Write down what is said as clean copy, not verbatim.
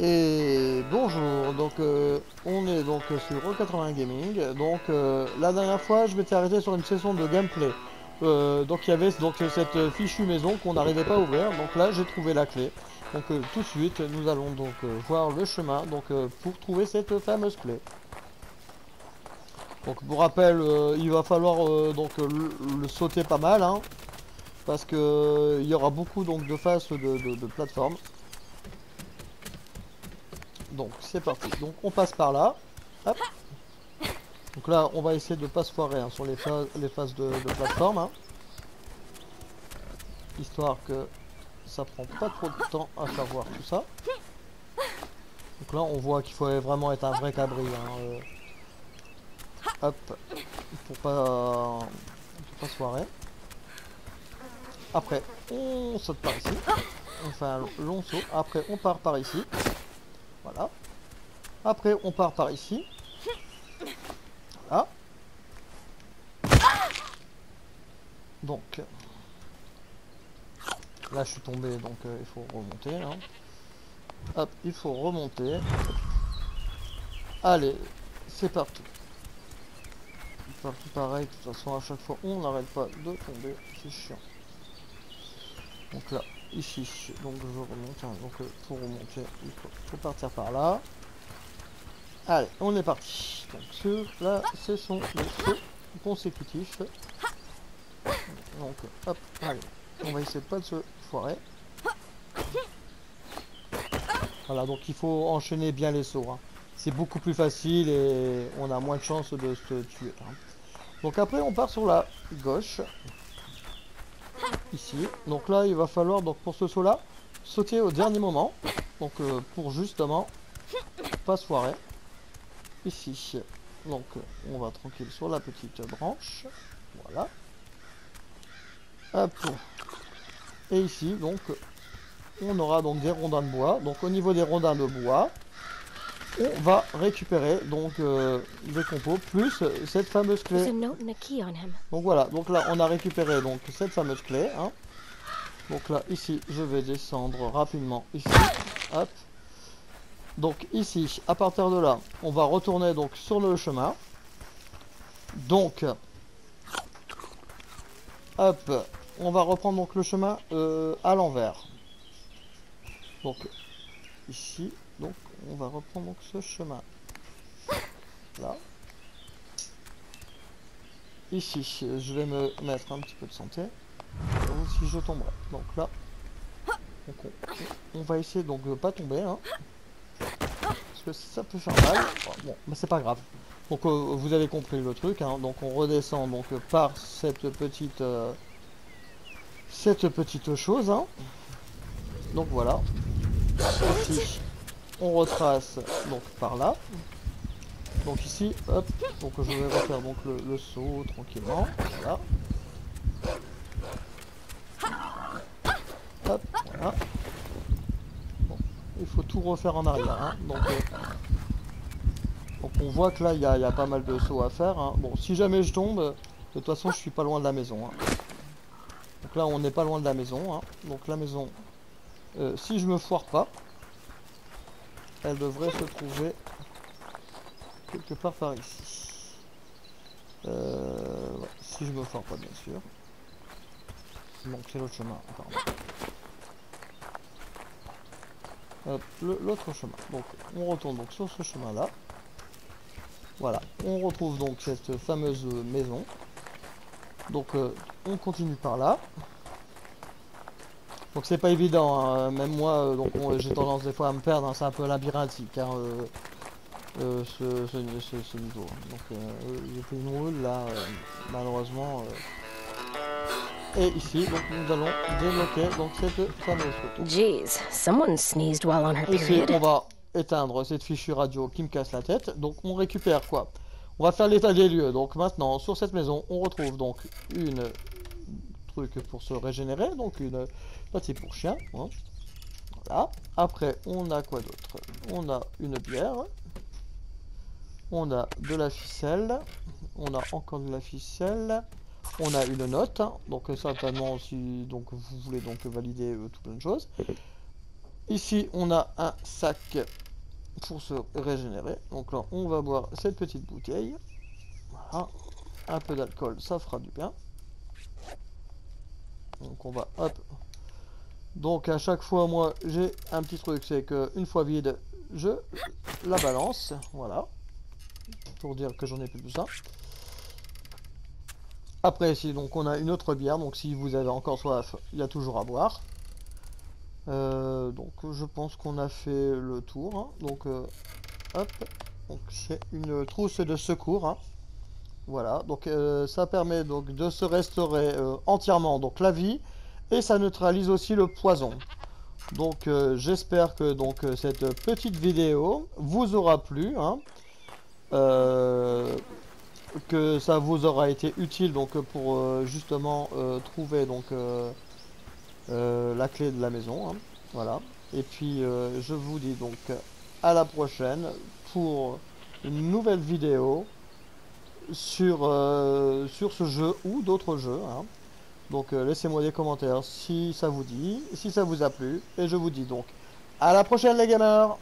Et bonjour, donc on est donc sur E80 Gaming. Donc la dernière fois je m'étais arrêté sur une session de gameplay. Donc il y avait donc cette fichue maison qu'on n'arrivait pas à ouvrir. Donc là j'ai trouvé la clé. Donc tout de suite nous allons donc voir le chemin donc pour trouver cette fameuse clé. Donc pour rappel il va falloir donc le sauter pas mal hein, parce que il y aura beaucoup donc de faces de plateformes. Donc c'est parti. Donc on passe par là. Hop. Donc là on va essayer de pas se foirer hein, sur les phases de plateforme. Hein, histoire que ça prend pas trop de temps à faire voir tout ça. Donc là on voit qu'il faut vraiment être un vrai cabri. Hein, hop. Pour pas se foirer. Après on saute par ici. On fait un long saut. Après on part par ici. Voilà. Après on part par ici. Voilà. Donc là je suis tombé donc il faut remonter. Hein. Hop, il faut remonter. Allez, c'est parti. Partout pareil, de toute façon à chaque fois on n'arrête pas de tomber, c'est chiant. Donc là, ici, donc je remonte, hein, donc pour remonter, il faut partir par là. Allez, on est parti. Donc sur la session de saut consécutif. Donc hop, allez, on va essayer de pas de se foirer. Voilà, donc il faut enchaîner bien les sauts. Hein. C'est beaucoup plus facile et on a moins de chances de se tuer. Hein. Donc après on part sur la gauche. Ici. Donc là il va falloir donc pour ce saut là sauter au dernier moment. Donc pour justement pas se foirer. Ici. Donc on va tranquille sur la petite branche. Voilà. Hop. Et ici donc on aura donc des rondins de bois. Donc au niveau des rondins de bois, on va récupérer donc des compos plus cette fameuse clé. Donc voilà, donc là on a récupéré donc cette fameuse clé. Hein. Donc là ici je vais descendre rapidement ici. Hop. Donc ici, à partir de là, on va retourner donc sur le chemin. Donc hop, on va reprendre donc le chemin à l'envers. Donc ici, donc on va reprendre donc ce chemin là. Ici, je vais me mettre un petit peu de santé. Si je tomberai. Donc là, donc on va essayer donc de pas tomber. Hein, parce que ça peut faire mal. Bon, mais c'est pas grave. Donc vous avez compris le truc. Hein, donc on redescend donc par cette petite chose. Hein. Donc voilà. Ici, on retrace donc par là. Donc ici, hop, donc je vais refaire donc le saut tranquillement. Voilà. Hop, voilà. Bon, il faut tout refaire en arrière. Hein. Donc on voit que là il y a pas mal de sauts à faire. Hein. Bon, si jamais je tombe, de toute façon je suis pas loin de la maison. Hein. Donc là on n'est pas loin de la maison. Hein. Donc la maison, si je me foire pas, elle devrait se trouver quelque part par ici. Ouais, si je me foire pas bien sûr. Donc c'est l'autre chemin, pardon. L'autre chemin. Donc on retourne donc sur ce chemin là. Voilà, on retrouve donc cette fameuse maison. Donc on continue par là. Donc c'est pas évident, hein. Même moi donc j'ai tendance des fois à me perdre, hein. C'est un peu labyrinthique hein, ce niveau. Donc j'ai fait une roule là malheureusement. Et ici donc nous allons débloquer donc cette fameuse photo. Jeez, someone sneezed while on her Ici period. on va éteindre cette fichue radio qui me casse la tête. Donc on récupère quoi? On va faire l'état des lieux. Donc maintenant sur cette maison on retrouve donc une truc pour se régénérer, donc une pâtille pour chien. Hein. Voilà. Après on a quoi d'autre? On a une bière. On a de la ficelle. On a encore de la ficelle. On a une note. Hein. Donc certainement si donc vous voulez donc valider tout plein de choses. Ici, on a un sac pour se régénérer. Donc là, on va boire cette petite bouteille. Voilà. Un peu d'alcool, ça fera du bien. Donc on va, hop. Donc à chaque fois, moi, j'ai un petit truc, c'est que une fois vide, je la balance. Voilà. Pour dire que j'en ai plus besoin. Après, ici, donc on a une autre bière. Donc si vous avez encore soif, il y a toujours à boire. Donc je pense qu'on a fait le tour. Hein. Donc hop. Donc c'est une trousse de secours. Hein. Voilà. Donc ça permet donc de se restaurer entièrement donc la vie et ça neutralise aussi le poison. Donc j'espère que donc cette petite vidéo vous aura plu. Hein. Que ça vous aura été utile donc pour justement trouver donc la clé de la maison. Hein. Voilà. Et puis je vous dis donc à la prochaine pour une nouvelle vidéo sur ce jeu ou d'autres jeux. Hein. Donc laissez-moi des commentaires si ça vous dit, si ça vous a plu. Et je vous dis donc à la prochaine les gamers!